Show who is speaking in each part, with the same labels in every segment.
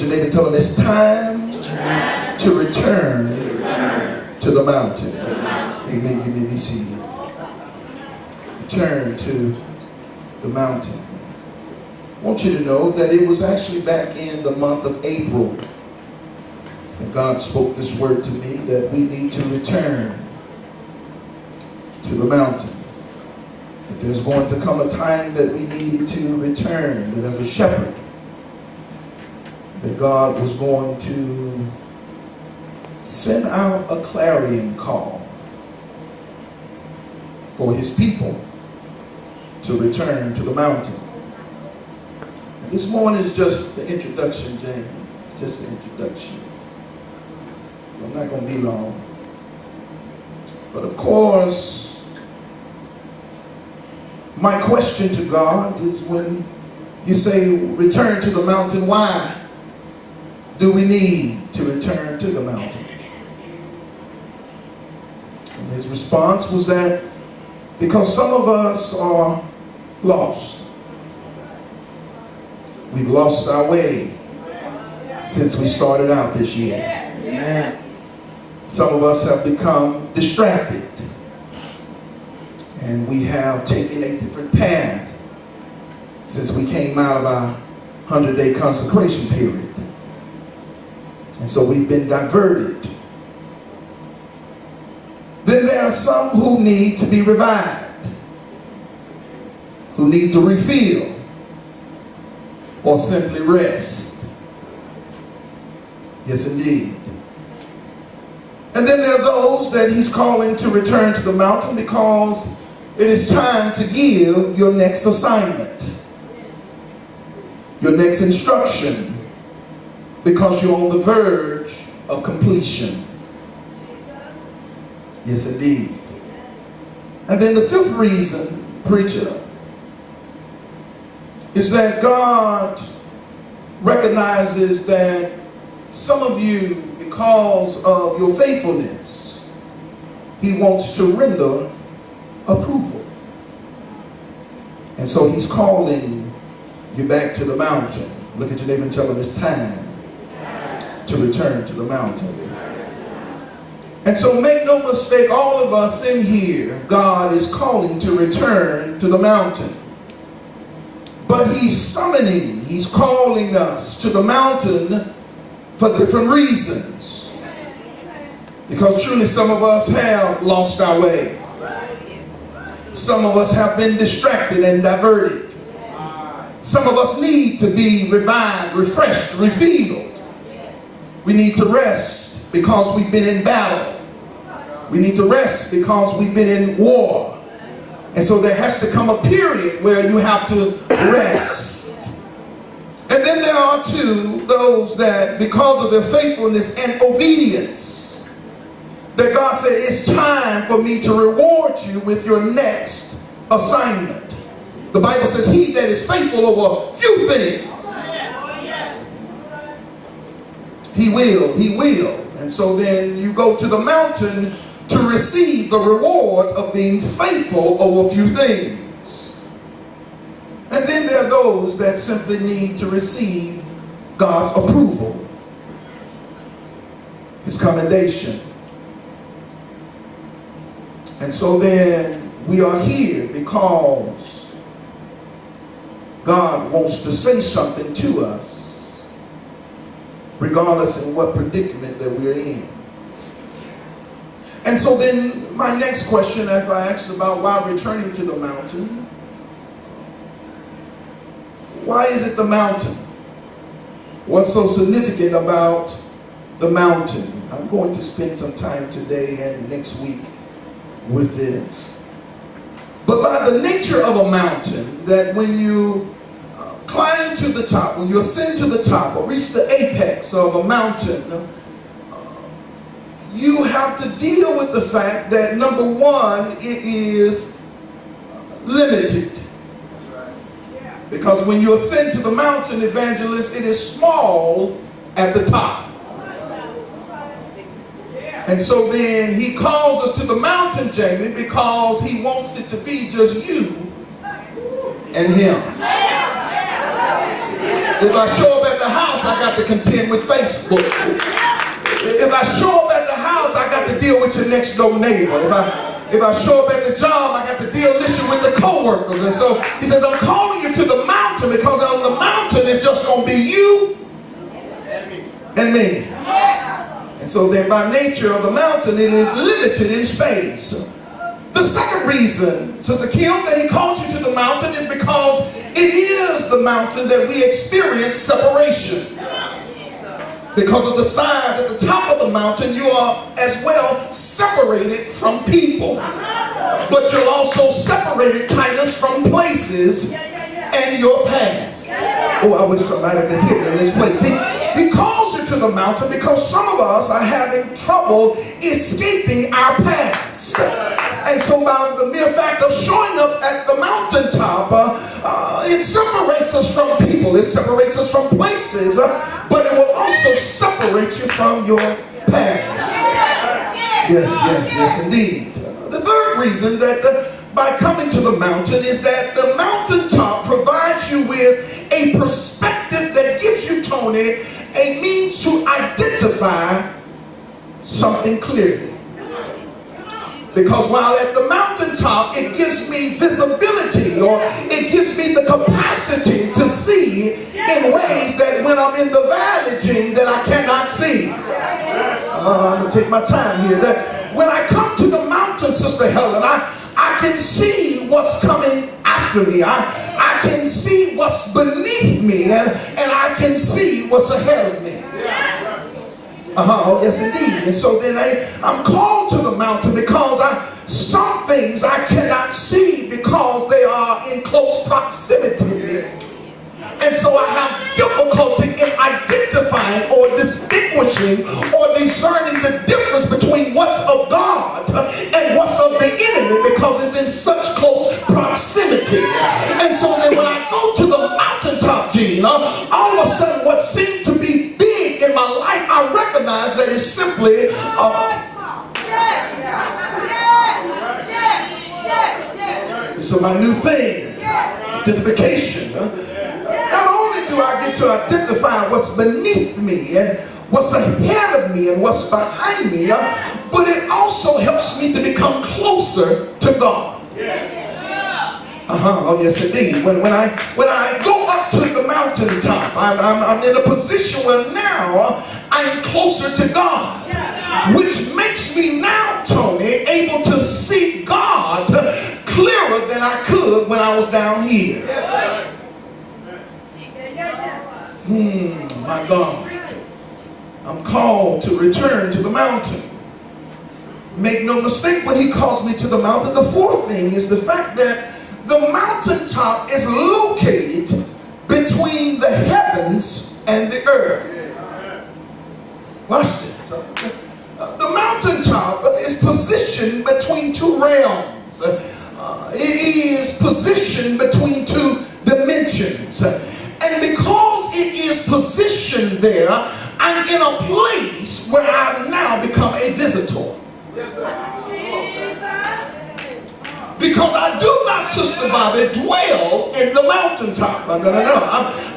Speaker 1: your neighbor and tell them it's time to return to the mountain. Amen. You may be seated. Return to the mountain. I want you to know that it was actually back in the month of April that God spoke this word to me that we need to return to the mountain. That there's going to come a time that we needed to return, that as a shepherd, that God was going to send out a clarion call for his people to return to the mountain. And this morning is just the introduction, Jamie. It's just the introduction. So I'm not going to be long. But of course, my question to God is, when you say return to the mountain, why do we need to return to the mountain? And his response was that because some of us are lost. We've lost our way since we started out this year. Amen. Some of us have become distracted, and we have taken a different path since we came out of our 100-day consecration period. And so we've been diverted. Then there are some who need to be revived, who need to refill, or simply rest. Yes, indeed. And then there are those that he's calling to return to the mountain because it is time to give your next assignment, your next instruction, because you're on the verge of completion. Yes, indeed. And then the fifth reason, preacher, is that God recognizes that some of you, because of your faithfulness, he wants to render approval. And so he's calling you back to the mountain. Look at your neighbor and tell him it's time to return to the mountain. And so make no mistake, all of us in here, God is calling to return to the mountain. But he's summoning, he's calling us to the mountain for different reasons. Because truly some of us have lost our way. Some of us have been distracted and diverted. Some of us need to be revived, refreshed, refilled. We need to rest because we've been in battle. We need to rest because we've been in war. And so there has to come a period where you have to rest. And then there are those that because of their faithfulness and obedience, that God said, it's time for me to reward you with your next assignment. The Bible says, he that is faithful over few things, he will. And so then you go to the mountain to receive the reward of being faithful over few things. And then there are those that simply need to receive God's approval, his commendation. And so then we are here because God wants to say something to us, regardless of what predicament that we're in. And so then my next question, if I asked about why returning to the mountain, why is it the mountain? What's so significant about the mountain? I'm going to spend some time today and next week with this. But by the nature of a mountain, that when you climb to the top, when you ascend to the top or reach the apex of a mountain, you have to deal with the fact that, number one, it is limited. Because when you ascend to the mountain, evangelist, it is small at the top. And so then he calls us to the mountain, Jamie, because he wants it to be just you and him. If I show up at the house, I got to contend with Facebook. If I show up at the house, I got to deal with your next door neighbor. If I show up at the job, I got to deal with the co-workers. And so he says, I'm calling you to the mountain because on the mountain it's just going to be you and me. And so then by nature of the mountain, it is limited in space. The second reason, Sister Kim, that he calls you to the mountain is because it is the mountain that we experience separation. Because of the size at the top of the mountain, you are as well separated from people. But you're also separated, Titus, from places and your past. Oh, I wish somebody could hear me in this place. He calls you to the mountain because some of us are having trouble escaping our past. And so by the mere fact of showing up at the mountaintop, it separates us from people, it separates us from places, but it will also separate you from your past. Yes, indeed. The third reason that by coming to the mountain is that the mountaintop provides you with a perspective that gives you, Tony, a means to identify something clearly. Because while at the mountaintop, it gives me visibility, or it gives me the capacity to see in ways that when I'm in the valley, Gene, that I cannot see. I'm going to take my time here. That when I come to the mountain, Sister Helen, I can see what's coming after me. I can see what's beneath me, and I can see what's ahead of me. Oh, yes, indeed. And so then I'm called to the mountain because some things I cannot see because they are in close proximity. And so I have difficulty in identifying or distinguishing or discerning the difference between what's of God and what's of the enemy because it's in such close proximity. And so then when I go to the mountaintop, Gene, all of a sudden what seemed to be big in my life, I recognize that it's simply it's a minute thing. Identification. Not only do I get to identify what's beneath me and what's ahead of me and what's behind me, but it also helps me to become closer to God. Oh yes, indeed. When I go up to the mountaintop, I'm in a position where now I'm closer to God, which makes me now, Tony, able to see God clearer than I could when I was down here. My God, I'm called to return to the mountain. Make no mistake, when he calls me to the mountain, the fourth thing is the fact that the mountaintop is located between the heavens and the earth. Watch this. The mountaintop is positioned between two realms. It is positioned between two dimensions. And because it is positioned there, I'm in a place where I've now become a visitor. Yes, sir. Because I do not, Sister Bobby, dwell in the mountaintop. No.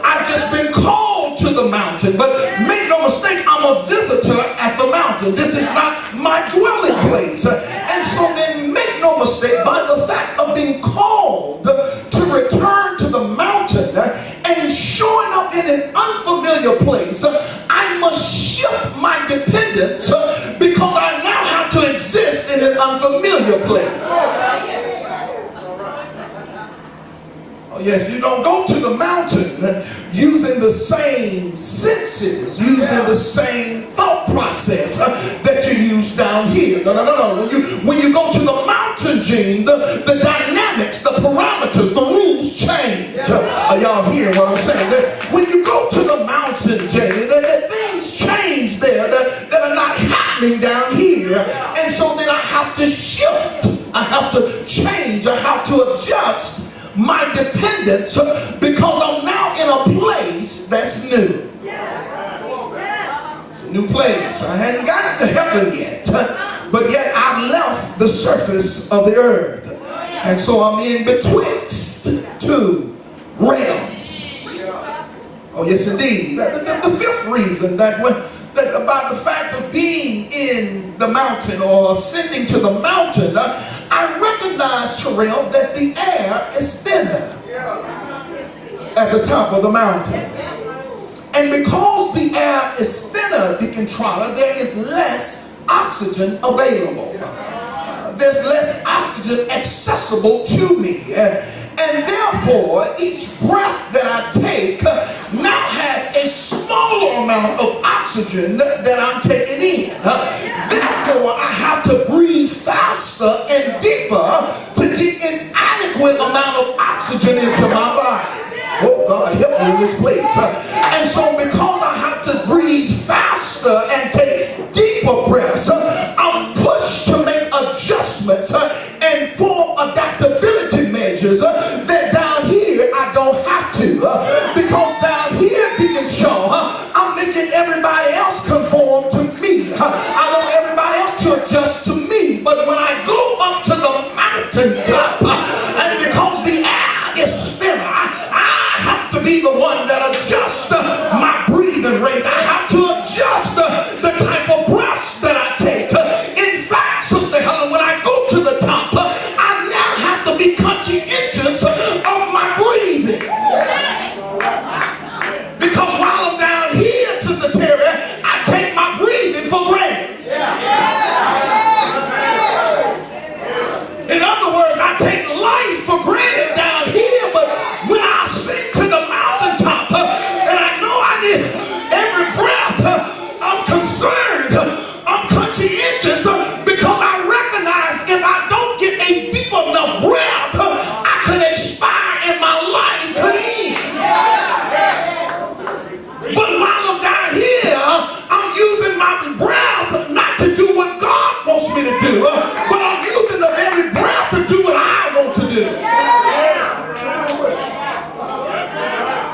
Speaker 1: I've just been called to the mountain. But make no mistake, I'm a visitor at the mountain. This is not my dwelling place. And so then make no mistake, by the fact of being called to return to the mountain and showing up in an unfamiliar place, I must shift my dependence because I now have to exist in an unfamiliar place. Yes, you don't go to the mountain using the same senses, using the same thought process that you use down here. No. When you go to the mountain, Gene, the dynamics, the parameters, the rules change. Are y'all hearing what I'm saying? That when you go to the mountain, Jamie, that things change there that are not happening down here. And so then I have to shift. I have to change. I have to adjust my dependence because I'm now in a place that's new. It's a new place. I hadn't gotten to heaven yet, but yet I've left the surface of the earth. And so I'm in betwixt two realms. Oh, yes, indeed. The fifth reason that about the fact of being in the mountain or ascending to the mountain, I recognize, Terrell, that the air is thinner at the top of the mountain. And because the air is thinner, Deacon Trotter, there is less oxygen available. There's less oxygen accessible to me. And therefore, each breath that I take now has a smaller amount of oxygen that I'm taking in. Therefore, I have to breathe faster and deeper to get an adequate amount of oxygen into my body. Oh, God, help me in this place. And so because I have to breathe faster and take deeper breaths, I'm pushed to make adjustments and form adaptability measures that down here I don't have to. Because down here, Deacon Shaw, I'm making everybody else conform to me. I want everybody else to adjust to me. But when I go up to the mountaintop, and because the air is thinner, I have to be the one that adjusts my breathing rate. I have to adjust the type of breaths that I take. In fact, Sister Helen, when I go to the top, I now have to be conscientious of my breathing. Because while I'm down here, Sister Terry, I take my breathing for granted. In other words, I take life for granted down here, but when I sink to the mountaintop, and I know I need every breath, I'm concerned, I'm conscientious, because I recognize if I don't get a deep enough breath, I could expire and my life could end. But while I'm down here, I'm using my breath not to do what God wants me to do, but I'm using the very breath to do what I want to do.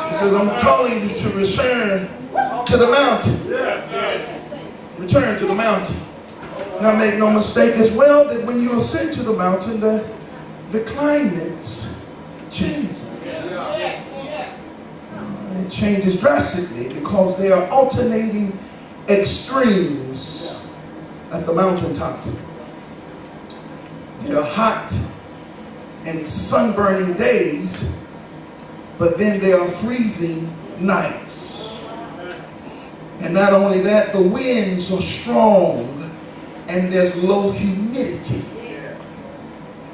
Speaker 1: She says, I'm calling you to return to the mountain. Return to the mountain. Now make no mistake as well that when you ascend to the mountain, the climate changes. It changes drastically because they are alternating extremes at the mountaintop. There are hot and sunburning days, but then there are freezing nights. And not only that, the winds are strong and there's low humidity.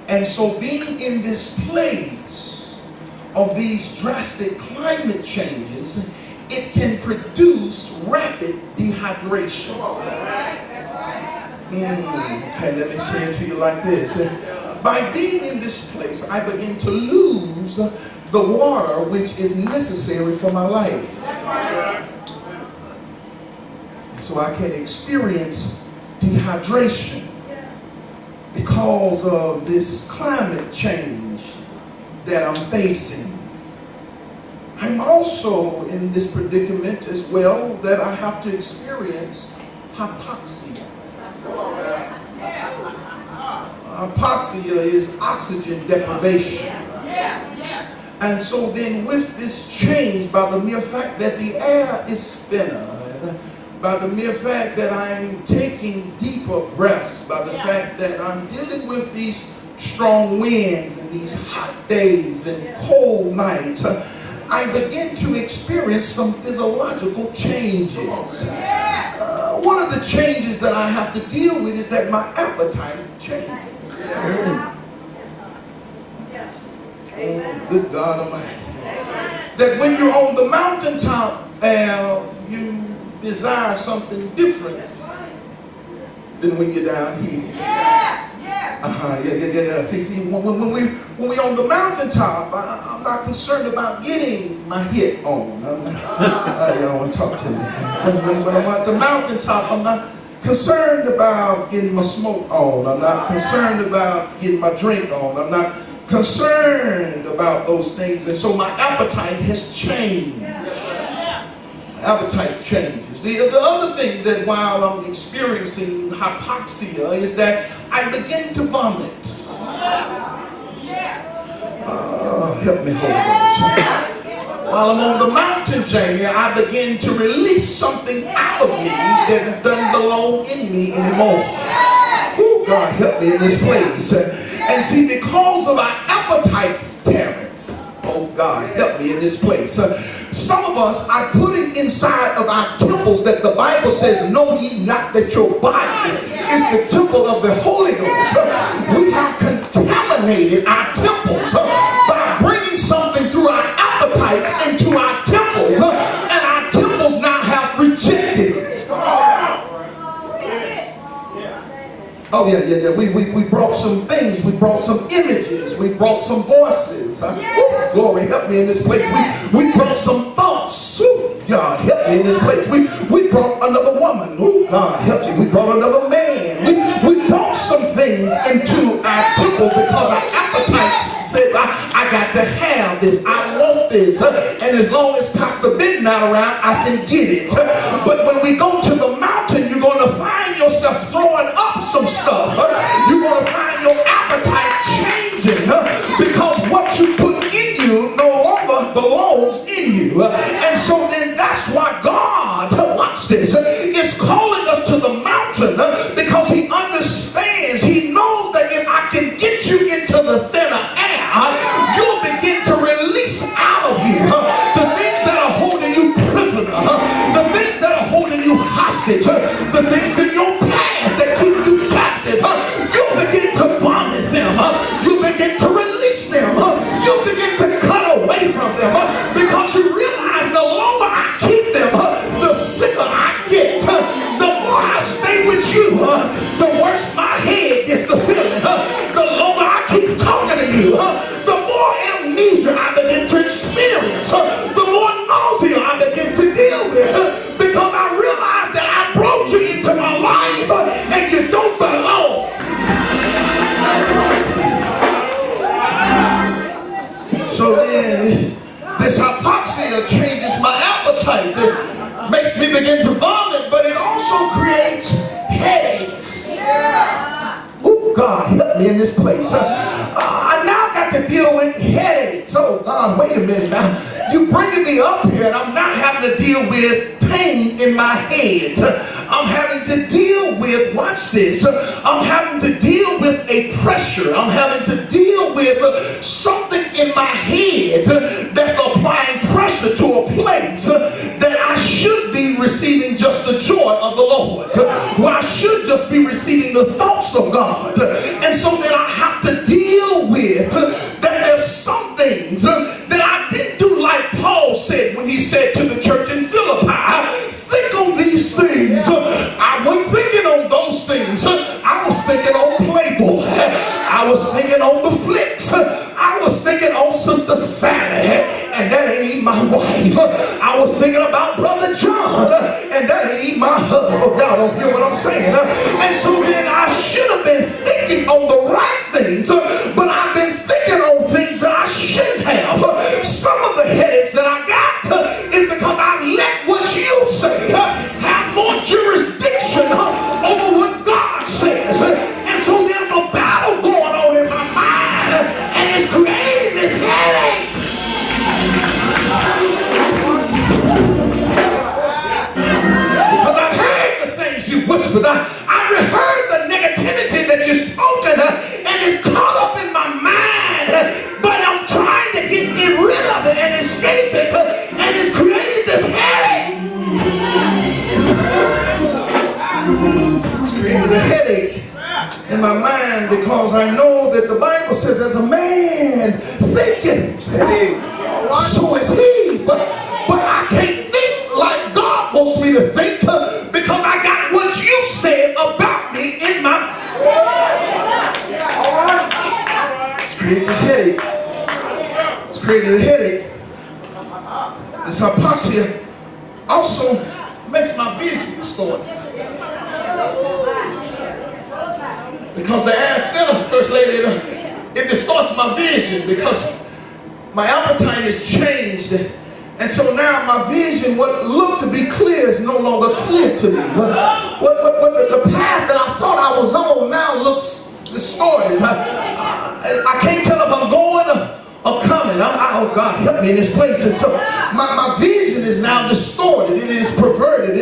Speaker 1: And so being in this place of these drastic climate changes, it can produce rapid dehydration. Okay, let me say it to you like this. By being in this place, I begin to lose the water which is necessary for my life. So I can experience dehydration because of this climate change that I'm facing. I'm also in this predicament as well that I have to experience hypoxia. Hypoxia is oxygen deprivation. And so then with this change, by the mere fact that the air is thinner, by the mere fact that I'm taking deeper breaths, by the fact that I'm dealing with these strong winds and these hot days and cold nights, I begin to experience some physiological changes. One of the changes that I have to deal with is that my appetite changes. Oh, good God Almighty. That when you're on the mountaintop, you desire something different than when you're down here. See, when we on the mountaintop, I'm not concerned about getting my hit on. Y'all want to talk to me. When I'm at the mountaintop, I'm not concerned about getting my smoke on. I'm not concerned about getting my drink on. I'm not concerned about those things. And so my appetite has changed. My appetite changes. The other thing that while I'm experiencing hypoxia is that I begin to vomit. Help me, Holy Ghost. While I'm on the mountain, Jamie, I begin to release something out of me that doesn't belong in me anymore. Oh, God, help me in this place. And see, because of our appetites, Terrence, oh, God, help me in this place. Some of us are putting inside of our temples that the Bible says, know ye not that your body is the temple of the Holy Ghost. We have contaminated our temples by bringing something through our appetites into our temples, and our temples now have rejected it. Oh, yeah. We brought some things. We brought some images. We brought some voices. Ooh, glory, help me in this place. We brought some thoughts. Ooh, God, help me in this place. We brought another woman. Ooh, God, help me. We brought another man. We brought some things into our temple because our appetites said, I got to have this. I want this. And as long as Pastor Benton not around, I can get it. But when we go to the mountain, you're going to find yourself throwing up some stuff. You're going to find your appetite changing because what you put in you no longer belongs in you. And so then that's why God, watch this, is calling us to the mountain because he understands, he knows that if I can get you into the thinner air, you'll begin to release out of you the things that are holding you prisoner, the things that are holding you hostage, the things in your past that keep you captive. You begin to vomit them. You begin to release them. You begin to cut away from them because you realize the longer I keep them, the sicker I get. The more I stay with you, the worse my head gets to feeling. The longer I keep talking to you, the more amnesia I begin to experience. The more nausea I begin to deal with because I realize that I brought you into my life and you don't belong. So then, this hypoxia changes my appetite. It makes me begin to vomit, but it also creates headaches. Oh, God, help me in this place. I now got to deal with headaches. Oh, God, wait a minute now. You bringing me up here, and I'm not having to deal with pain in my head. I'm having to deal with, watch this, I'm having to deal with a pressure. I'm having to deal with something in my head that's applying pressure to a place that I should be receiving just the joy of the Lord. Where I should just be receiving the thoughts of God. And so then I have to deal with that there's some things that I didn't do like Paul said when he said to the church in Philippi, think on these things. I wasn't thinking on those things. I was thinking on Playboy. I was thinking on the flicks. I was thinking on Sister Sally, and that ain't even my wife. I was thinking about Brother John, and that ain't even my husband. Oh, y'all don't hear what I'm saying. And so then I should have been thinking on the right things, but I've been thinking on things that I shouldn't have. Some of the headaches that I got is because I let what you say have more jurisdiction over what God says. And so there's a battle going on in my mind, and it's creating this headache. Because I've heard the things you whispered. I've heard the negativity that you've spoken, and it's caught up in my mind. But I'm trying to get rid of it and escape it, and it's created this headache. It's created a headache in my mind because I know that the Bible says as a man thinketh, so is he. But I can't think like God wants me to think because I got what you said about me in my... It's created a headache. It's created a headache. This hypoxia also makes my vision distorted. Because the anesthetic, First Lady, it distorts my vision because my appetite has changed. And so now my vision, what looked to be clear, is no longer clear to me. The path that I thought I was on now looks distorted. I can't tell if I'm going or coming. Oh God, help me in this place. And so my vision is now distorted. It is perverted.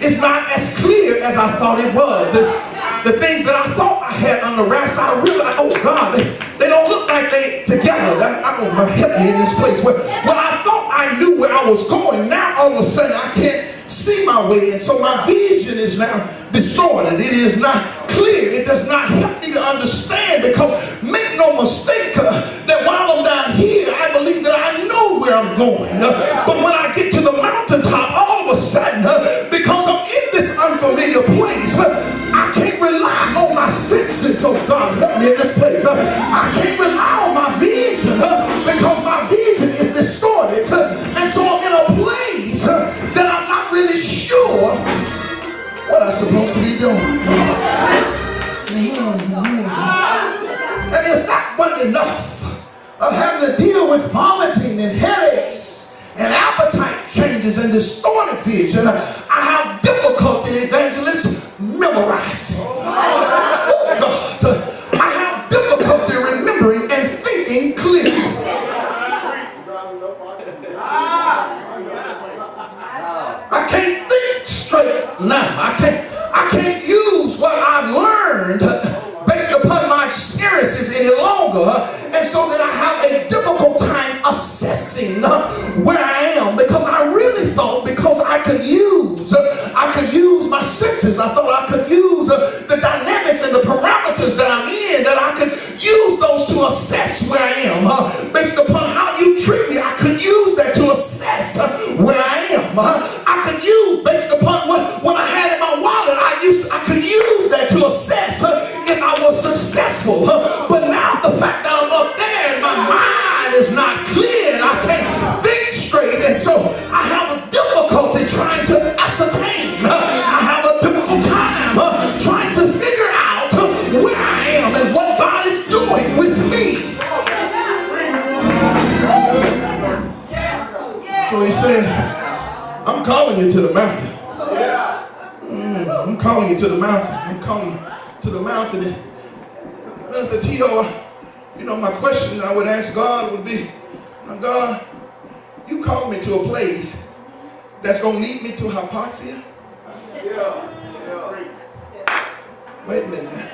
Speaker 1: It's not as clear as I thought it was. The things that I thought I had under wraps, I realized, oh God, they don't look like they together. Help me in this place. Where I thought I knew where I was going, now all of a sudden I can't see my way. And so my vision is now distorted. It is not clear. It does not help me to understand, because make no mistake that while I'm down here, I believe that I know where I'm going. But when I get to the mountaintop, all of a sudden, because I'm in this unfamiliar place, I can't rely on my senses. Oh God, help me in this place. I can't rely on my vision because my vision is distorted. And so I'm in a place that I'm not really sure what I'm supposed to be doing. And if that wasn't enough of having to deal with vomiting and headaches and appetite changes and distorted vision, I have difficulty, evangelist, memorizing. Oh God, I have difficulty remembering and thinking clearly. I can't think straight now. I can't use what I've learned based upon my experiences any longer, and so that I have a difficult time assessing where I am, because I really thought because I could use my senses. I thought I could use the dynamics and the parameters that I'm in, that I could use those to assess where I am. Based upon how you treat me, I could use that to assess where I am. I could use, based upon what I had in my wallet, I could use that to assess if I was successful. But now the fact that I'm up there and my mind is not clear and I can't think straight, and so I have a difficulty trying to ascertain. I have a difficult time trying to figure out where I am and what God is doing with me. So he says, I'm calling you to the mountain. I'm calling you to the mountain. I'm calling you to the mountain. And Minister Tito, my question I would ask God would be, now God, you called me to a place that's going to lead me to hypoxia? Wait a minute now.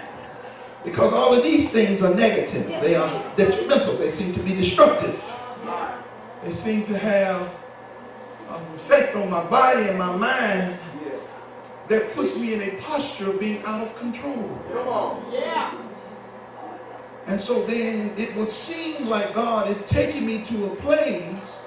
Speaker 1: Because all of these things are negative. They are detrimental. They seem to be destructive. They seem to have an effect on my body and my mind that puts me in a posture of being out of control. Come on. Yeah. And so then it would seem like God is taking me to a place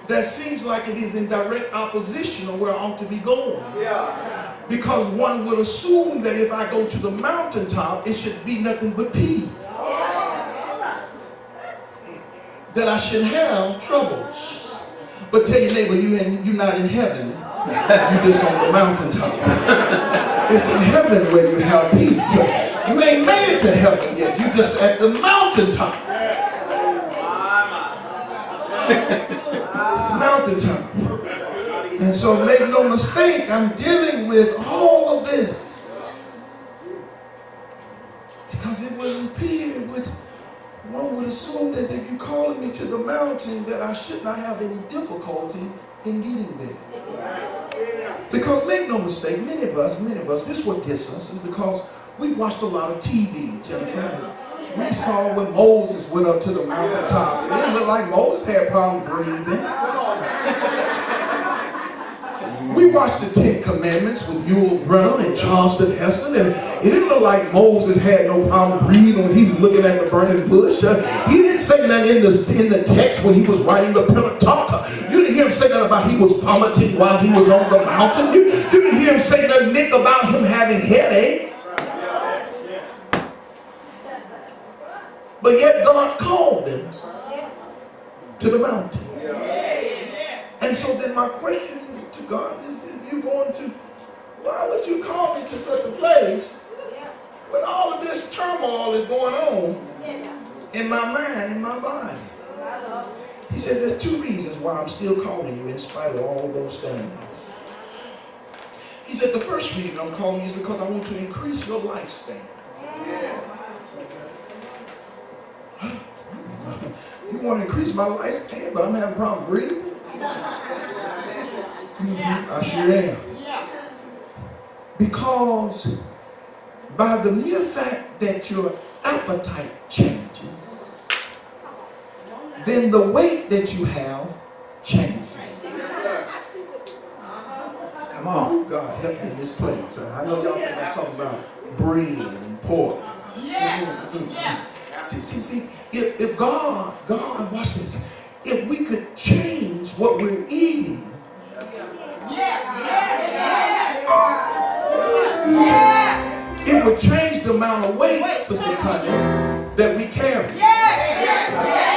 Speaker 1: that seems like it is in direct opposition of where I ought to be going. Yeah. Because one would assume that if I go to the mountaintop, it should be nothing but peace. That I should have troubles. But tell your neighbor, you're not in heaven. You're just on the mountaintop. It's in heaven where you have peace. You ain't made it to heaven yet. You're just at the mountaintop. The mountaintop. And so make no mistake, I'm dealing with all of this. Because it would appear, one would assume that if you're calling me to the mountain, that I should not have any difficulty in getting there. Because make no mistake, many of us, this is what gets us, is because we watched a lot of TV, Jennifer. We saw when Moses went up to the mountaintop. It didn't look like Moses had problems breathing. We watched the 10 Commandments with Yul Brynner and Charleston Heston, and it didn't look like Moses had no problem breathing when he was looking at the burning bush. He didn't say nothing in the text when he was writing the Pentateuch. You didn't hear him say nothing about he was vomiting while he was on the mountain. You didn't hear him say nothing, Nick, about him having headaches. But yet God called him to the mountain. And so then my question to God is, if you're going to, why would you call me to such a place when all of this turmoil is going on in my mind, in my body? He says there's 2 reasons why I'm still calling you in spite of all of those things. He said the first reason I'm calling you is because I want to increase your lifespan. You want to increase my lifespan, but I'm having a problem breathing? I sure am. Because by the mere fact that your appetite changes, then the weight that you have changes. Come on. God, help me in this place. I know y'all think I'm talking about bread and pork. See, if God, watch this. If we could change what we're eating, it would change the amount of weight, Sister Connie, that we carry.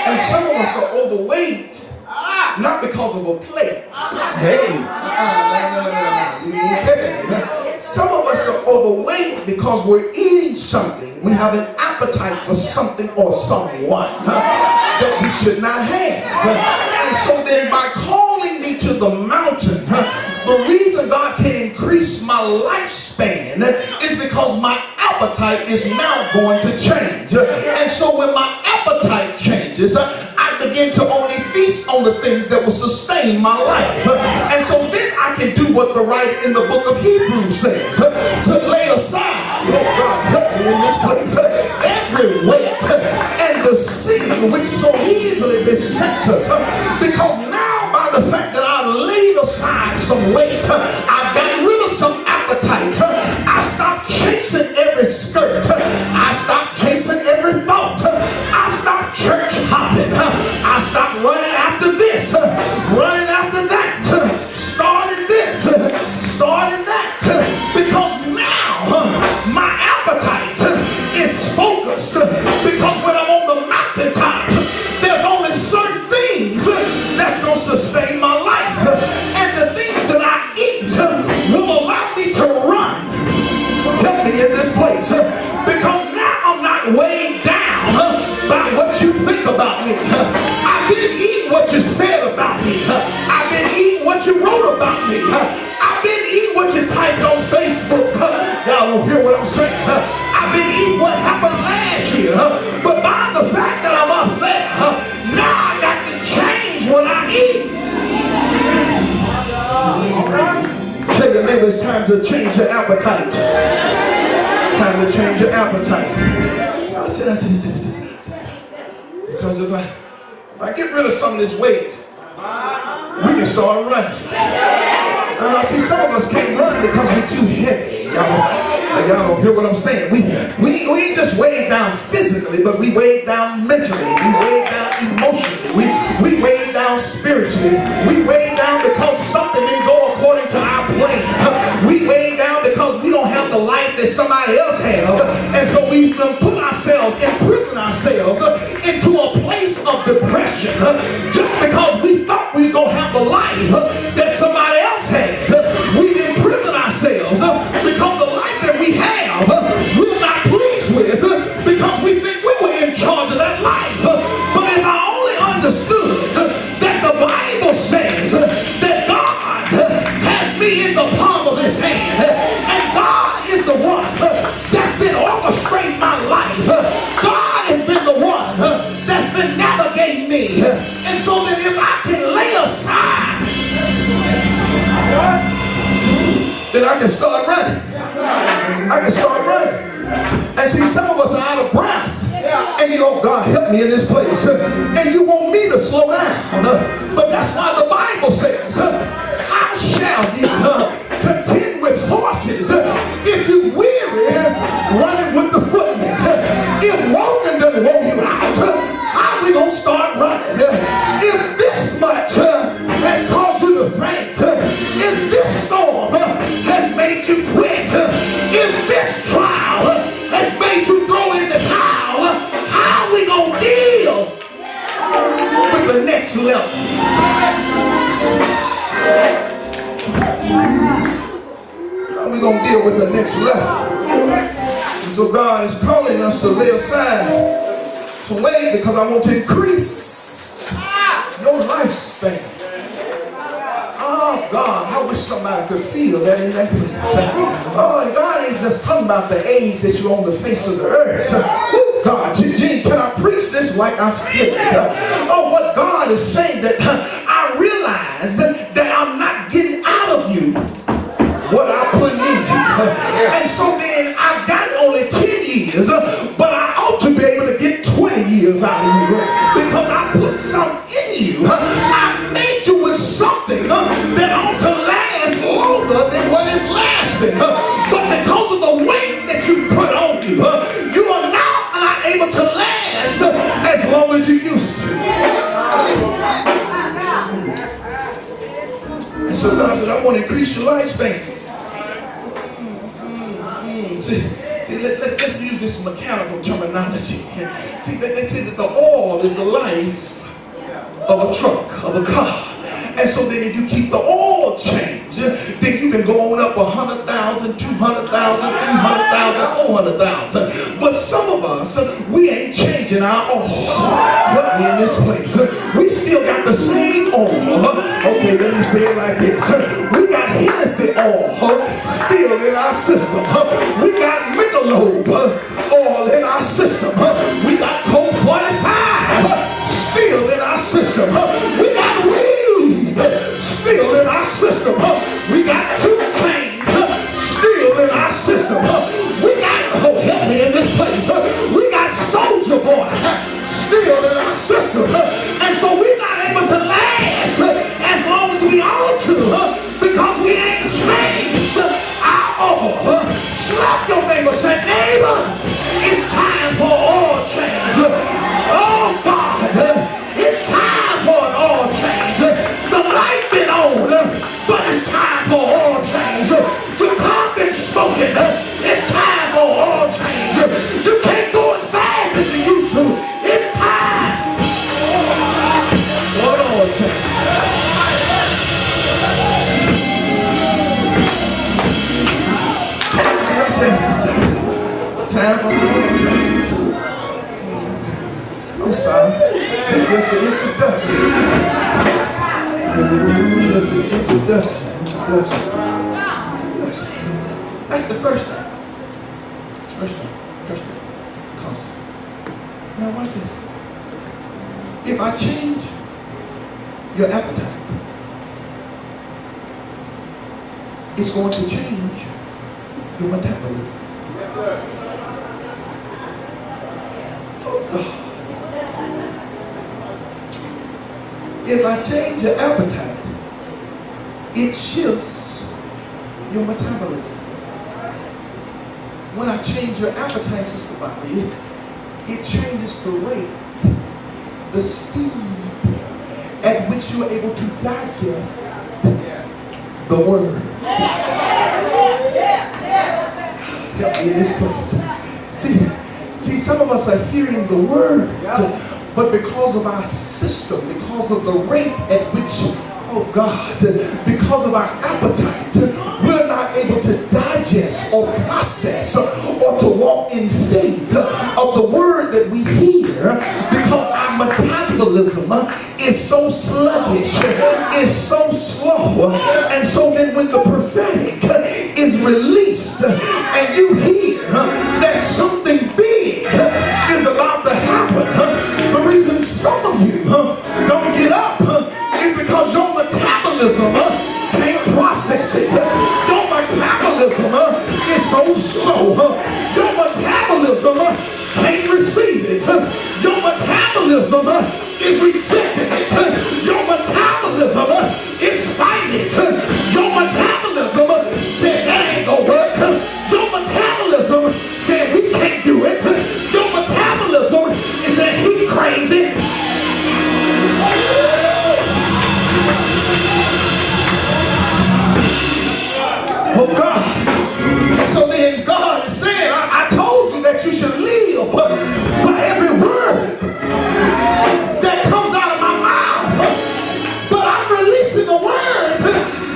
Speaker 1: And some of us are overweight, not because of a plate. Hey. You catch it. Some of us are overweight because we're eating something. We have an appetite for something or someone that we should not have. And so then by calling me to the mountain, the reason God can increase my lifespan is because my appetite is now going to change. And so when my appetite changes, I begin to only feast on the things that will sustain my life. And so then I can do what the writer in the book of Hebrews says, to lay aside, oh God, help me in this place, every weight and the sin which so easily besets us. Because now by the fact that I've laid aside some weight, I've gotten rid of some appetites, I stopped chasing every skirt, I stopped chasing every thought, I stopped church hopping, I stopped running after this, running after that, starting this, starting that, because now my appetite is focused, because when I'm on the mountaintop, there's only certain things that's going to sustain my life, and the things that I eat will allow me to run. Help me in this place, because now I'm not weighed down by what you think about me. I've been eating what you said about me. I've been eating what you wrote about me. I've been eating what you typed on Facebook. Y'all don't hear what I'm saying. I've been eating what happened last year. But by the fact that I'm up there, now I got to change what I eat. Say to neighbor, it's time to change your appetite. Time to change your appetite. I said. Because if I get rid of some of this weight, we can start running. See, some of us can't run because we're too heavy. Y'all don't hear what I'm saying. We ain't just weighed down physically, but we weighed down mentally. We weighed down emotionally. We weighed down spiritually. We weighed down because something didn't go according to our plan. We weighed down because we don't have the life that somebody else has. And so we put ourselves, imprison ourselves into a place of depression just because we thought we was going to have the life that somebody else had. We've imprisoned ourselves because the life that we have we're not pleased with because we think we were in charge of that life. But if I only understood that the Bible says that God has me in the palm of his hand and God is the one that's been orchestrating my life. God has been the one that's been navigating me. And so that if I can lay aside, then I can start running. I can start running. And see, some of us are out of breath. And you know, God, help me in this place. And you want me to slow down. But that's why the Bible says, how shall you contend with horses if you weary running with the footmen? If walking doesn't wear you out, how we gonna start running? If this much has caused you to faint, if this storm has made you quit, if this trial has made you throw in the towel, how we gonna deal with the next level? How we gonna deal with the next level? And so God is calling us to lay aside some weight because I want to increase your lifespan. Oh God, I wish somebody could feel that in that place. Oh, God ain't just talking about the age that you're on the face of the earth. God. Gene, can I preach this like I feel it? Oh, what God is saying, that I realize that I'm not getting out of you what I put in you. And so then I've got only 10 years, but I ought to be able to get 20 years out of you because I put something in you. I made you with something that ought to last longer than what is lasting. But because of the weight that you put on you, you are now not able to last as long as you used to. And so God said, I want to increase your lifespan. See, let's use this mechanical terminology. See, they say that the oil is the life of a truck, of a car. And so then if you keep the oil change, then you can go on up 100,000, 200,000, 300,000, 400,000. But some of us, we ain't changing our oil. Help me in this place. We still got the same oil. Okay, let me say it like this. We got Hennessy oil still in our system. We got Michelob oil in our system. We got Coke 45 still in our system. We got weed still in our system. We got 2 chains still in our system. We got, oh, help me in this place. We got Soldier Boy still in our system. And so we're not able to last as long as we ought to because we ain't changed our oil. Slap your neighbor, say, neighbor, it's time for oil change. Oh God, it's time for an oil change. The light been on, but it's time for oil change. The car been smoking, it's time for oil change. You can't go as fast as you used to. It's time for an oil change. Time for oil change. I'm sorry. It's just an introduction. It's just an introduction. So that's the first thing. That's the first thing. Constant. Now watch this. If I change your appetite, it's going to change your metabolism. Yes, sir. Oh God. If I change your appetite, it shifts your metabolism. When I change your appetite, Sister Bobby, it changes the rate, the speed at which you're able to digest the word. Help me in this place. See, some of us are hearing the word, but because of our system, because of the rate at which, oh God, because of our appetite, we're not able to digest or process or to walk in faith of the word that we hear because our metabolism is so sluggish, is so slow. And so then when the prophetic is released and you hear that something big is about to happen, the reason some of you don't get up is because your metabolism can't process it. Your metabolism is so slow. Your metabolism can't receive it. Your metabolism is rejecting it. Your metabolism is fighting it. Your metabolism said that ain't gonna work. Your metabolism said we can't do it. Your metabolism is that he crazy. Oh God. So then God is saying, I told you that you should live by every word that comes out of my mouth. But I'm releasing the word,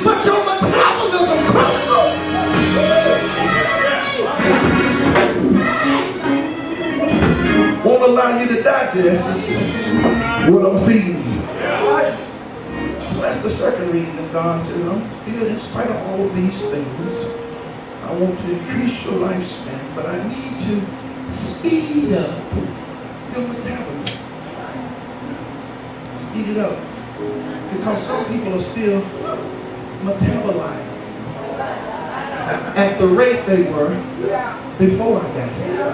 Speaker 1: but your metabolism crushed up. Won't allow you to digest what I'm feeding you. That's the second reason God says, I'm still, in spite of all of these things, I want to increase your lifespan, but I need to speed up your metabolism. Speed it up. Because some people are still metabolizing at the rate they were before I got here.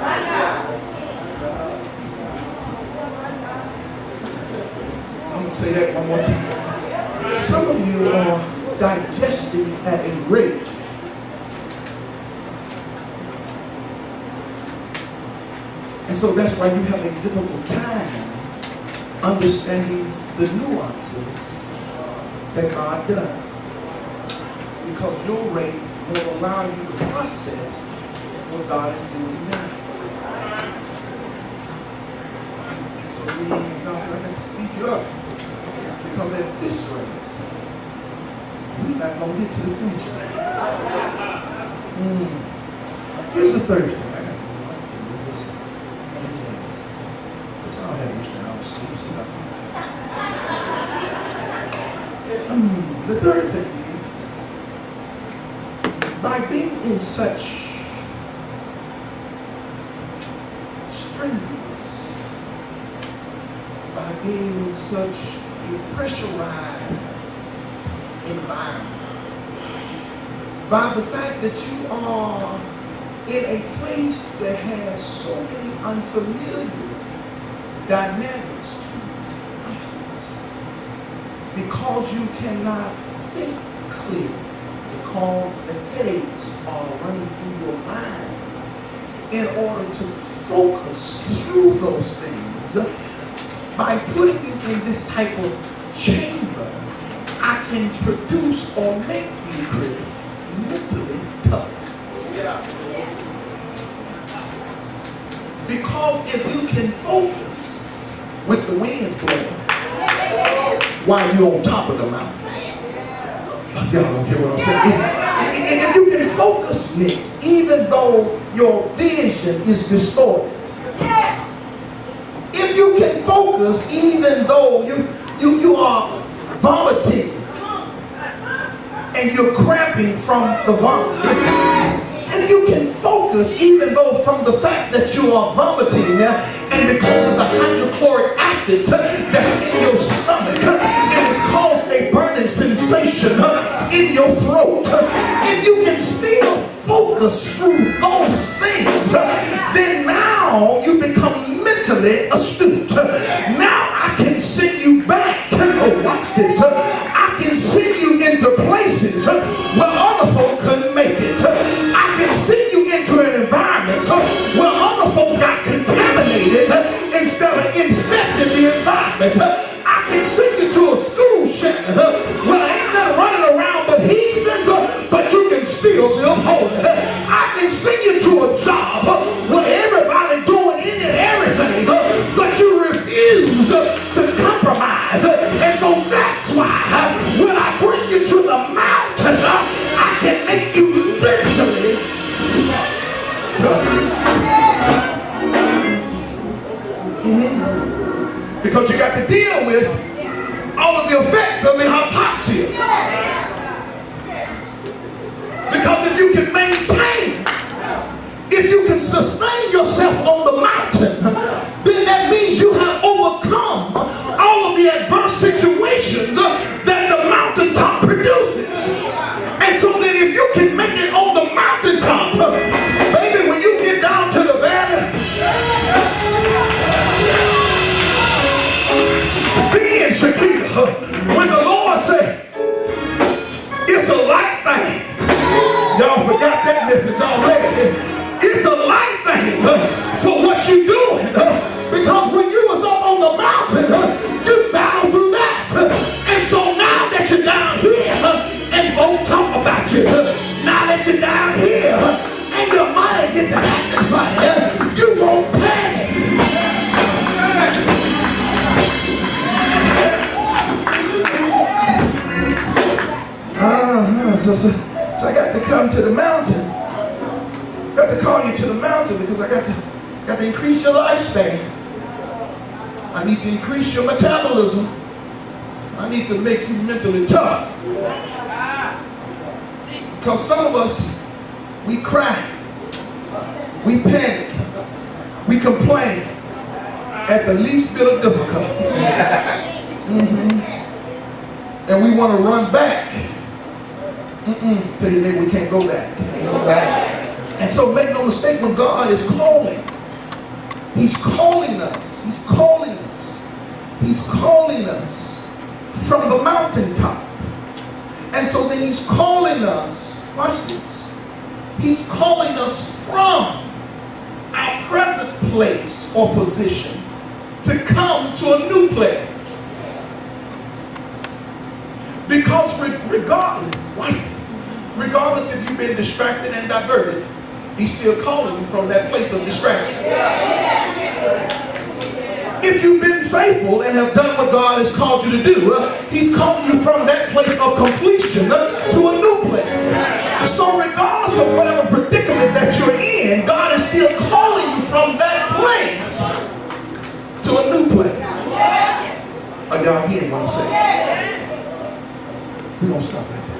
Speaker 1: I'm going to say that one more time. Some of you are digesting at a rate and so that's why you have a difficult time understanding the nuances that God does. Because your rate will allow you to process what God is doing now. And so God said, I got to speed you up. Because at this rate, we're not going to get to the finish line. Here's the third thing. I got to move this. Getting late. But y'all had an extra hour of sleep, so the third thing is, by being in such strenuous, by being in such a pressurized environment, by the fact that you are in a place that has so many unfamiliar dynamics to it, because you cannot think clearly, because the headaches are running through your mind, in order to focus through those things, by putting you in this type of chamber, I can produce or make you, Chris, mentally tough. Because if you can focus with the winds blowing while you're on top of the mountain, y'all don't hear what I'm saying. If you can focus, Nick, even though your vision is distorted, if you can focus even though you are vomiting and you're cramping from the vomit, if you can focus even though from the fact that you are vomiting and because of the hydrochloric acid that's in your stomach, it has caused a burning sensation in your throat. If you can still focus through those things, then now you become mentally astute. Now I can send you back. Oh, watch this. I can send you into places where other folk couldn't make it. I can send you into an environment where other folk got contaminated instead of infecting the environment. I can send you to a school shelter where ain't nothing running around but heathens, but you can still live holy. I can send you to a job where everybody doing in and everything, but you refuse to compromise. And so that's why when I bring you to the mountain, I can make you mentally tough. Because you got to deal with all of the effects of the hypoxia. Because if you can maintain, if you can sustain yourself on the mountain, then that means you have overcome all of the adverse situations that the mountaintop produces. And so that if you can make it on the mountaintop, baby, when you get down to the valley, then Shakita, when the Lord said, it's a light thing. Y'all forgot that message already. It's a light thing for what you're doing. Because when you was up on the mountain, you battled through that. And so now that you're down here, and folk talk about you, now that you're down here, and your money get to acting funny, you won't panic. So I got to come to the mountain. I got to call you to the mountain because I got to increase your lifespan. I need to increase your metabolism. I need to make you mentally tough. Because some of us, we cry, we panic, We complain at the least bit of difficulty. And we want to run back. Tell your neighbor we can't go back. And so make no mistake, when God is calling, He's calling us. He's calling us. He's calling us from the mountaintop. And so then He's calling us, watch this, He's calling us from our present place or position to come to a new place. Because regardless, watch this, regardless if you've been distracted and diverted, He's still calling you from that place of distraction. If you've been faithful and have done what God has called you to do, He's calling you from that place of completion to a new place. So regardless of whatever predicament that you're in, God is still calling you from that place to a new place. Are y'all hearing what I'm saying? We're going to stop right there.